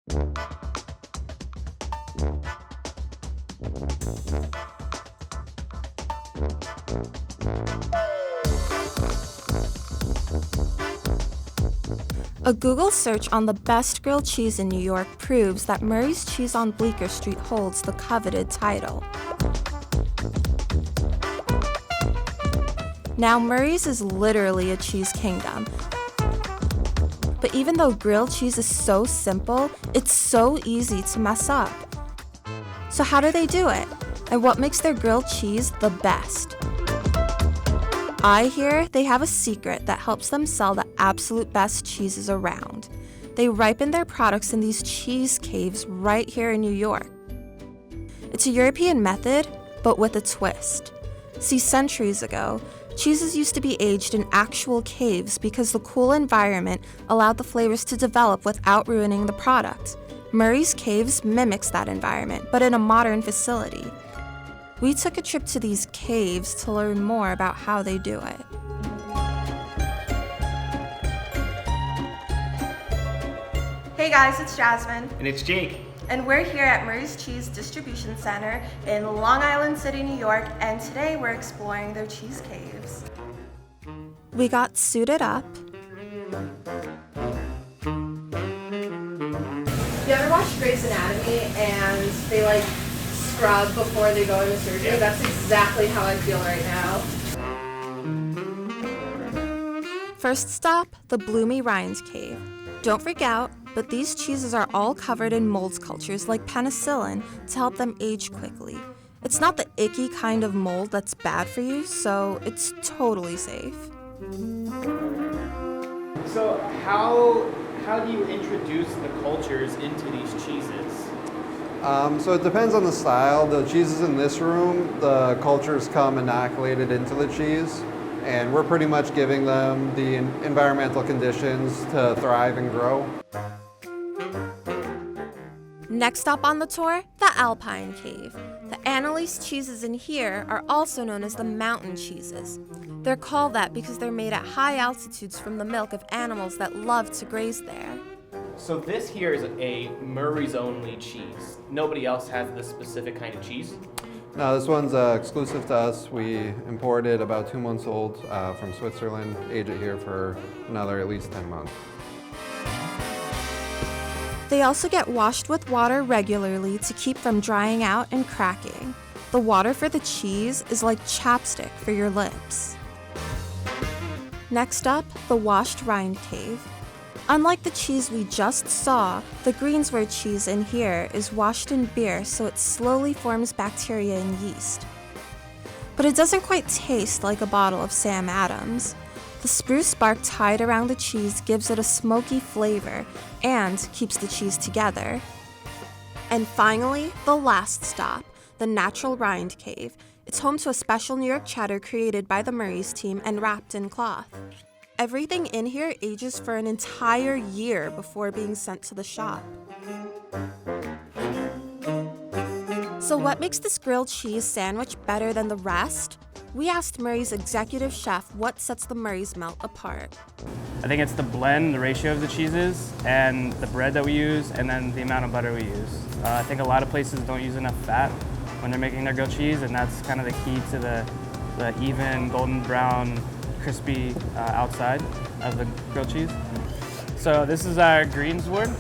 A Google search on the best grilled cheese in New York proves that Murray's Cheese on Bleecker Street holds the coveted title. Now, Murray's is literally a cheese kingdom. But even though grilled cheese is so simple, it's so easy to mess up. So how do they do it? And what makes their grilled cheese the best? I hear they have a secret that helps them sell the absolute best cheeses around. They ripen their products in these cheese caves right here in New York. It's a European method, but with a twist. See, centuries ago, cheeses used to be aged in actual caves because the cool environment allowed the flavors to develop without ruining the product. Murray's Caves mimics that environment, but in a modern facility. We took a trip to these caves to learn more about how they do it. Hey guys, it's Jasmine. And it's Jake. And we're here at Murray's Cheese Distribution Center in Long Island City, New York, and today we're exploring their cheese caves. We got suited up. You ever watch Grey's Anatomy and they scrub before they go into surgery? Yeah. That's exactly how I feel right now. First stop, the Washed-Rind Cave. Don't freak out, but these cheeses are all covered in mold cultures like penicillin to help them age quickly. It's not the icky kind of mold that's bad for you, so it's totally safe. So how do you introduce the cultures into these cheeses? So it depends on the style. The cheeses in this room, the cultures come inoculated into the cheese, and we're pretty much giving them the environmental conditions to thrive and grow. Next up on the tour, the Alpine Cave. The Annalise cheeses in here are also known as the mountain cheeses. They're called that because they're made at high altitudes from the milk of animals that love to graze there. So this here is a Murray's only cheese. Nobody else has this specific kind of cheese? No, this one's exclusive to us. We imported about 2 months old from Switzerland, age it here for another at least 10 months. They also get washed with water regularly to keep from drying out and cracking. The water for the cheese is like chapstick for your lips. Next up, the Washed-Rind Cave. Unlike the cheese we just saw, the Greensware cheese in here is washed in beer so it slowly forms bacteria and yeast. But it doesn't quite taste like a bottle of Sam Adams. The spruce bark tied around the cheese gives it a smoky flavor and keeps the cheese together. And finally, the last stop, the Natural Rind Cave. It's home to a special New York cheddar created by the Murray's team and wrapped in cloth. Everything in here ages for an entire year before being sent to the shop. So what makes this grilled cheese sandwich better than the rest? We asked Murray's executive chef what sets the Murray's melt apart. I think it's the blend, the ratio of the cheeses, and the bread that we use, and then the amount of butter we use. I think a lot of places don't use enough fat when they're making their grilled cheese, and that's kind of the key to the even golden brown, crispy outside of the grilled cheese. So this is our greensward.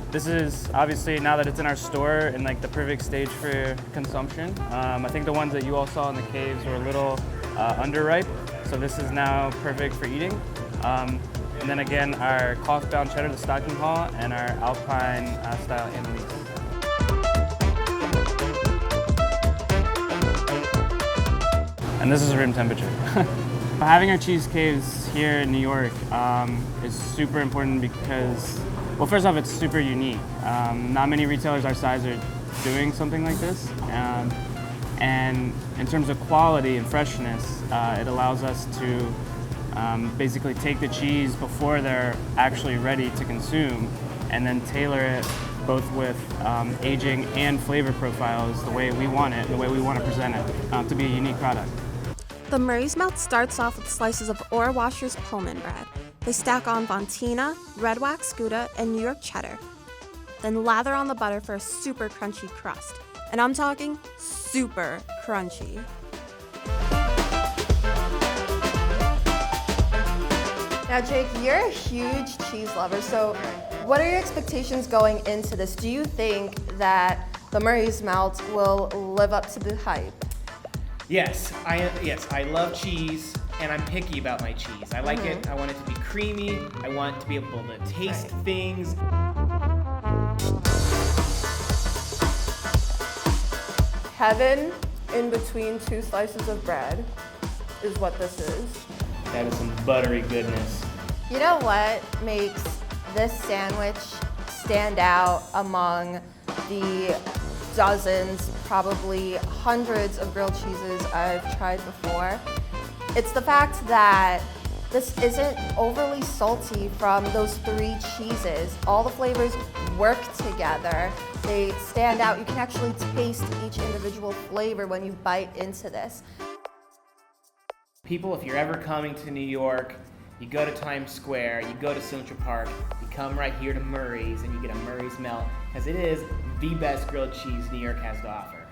This is obviously, now that it's in our store, in the perfect stage for consumption. I think the ones that you all saw in the caves were a little underripe, so this is now perfect for eating. And then again, our cloth-bound cheddar, the stocking haw, and our Alpine style Annalise. And this is room temperature. Having our cheese caves here in New York is super important because, well, first off, it's super unique. Not many retailers our size are doing something like this. And in terms of quality and freshness, it allows us to basically take the cheese before they're actually ready to consume and then tailor it both with aging and flavor profiles the way we want it, the way we want to present it to be a unique product. The Murray's Melt starts off with slices of Ore Washer's Pullman bread. They stack on Fontina, red wax Gouda, and New York cheddar. then lather on the butter for a super crunchy crust. And I'm talking super crunchy. Now, Jake, you're a huge cheese lover, so what are your expectations going into this? Do you think that the Murray's Melt will live up to the hype? Yes, I love cheese, and I'm picky about my cheese. I like it. I want it to be creamy. I want to be able to taste things. Heaven in between two slices of bread is what this is. That is some buttery goodness. You know what makes this sandwich stand out among the dozens, probably hundreds of grilled cheeses I've tried before? It's the fact that this isn't overly salty from those 3 cheeses. All the flavors work together. They stand out. You can actually taste each individual flavor when you bite into this. People, if you're ever coming to New York, you go to Times Square, you go to Central Park, you come right here to Murray's and you get a Murray's Melt, because it is the best grilled cheese New York has to offer.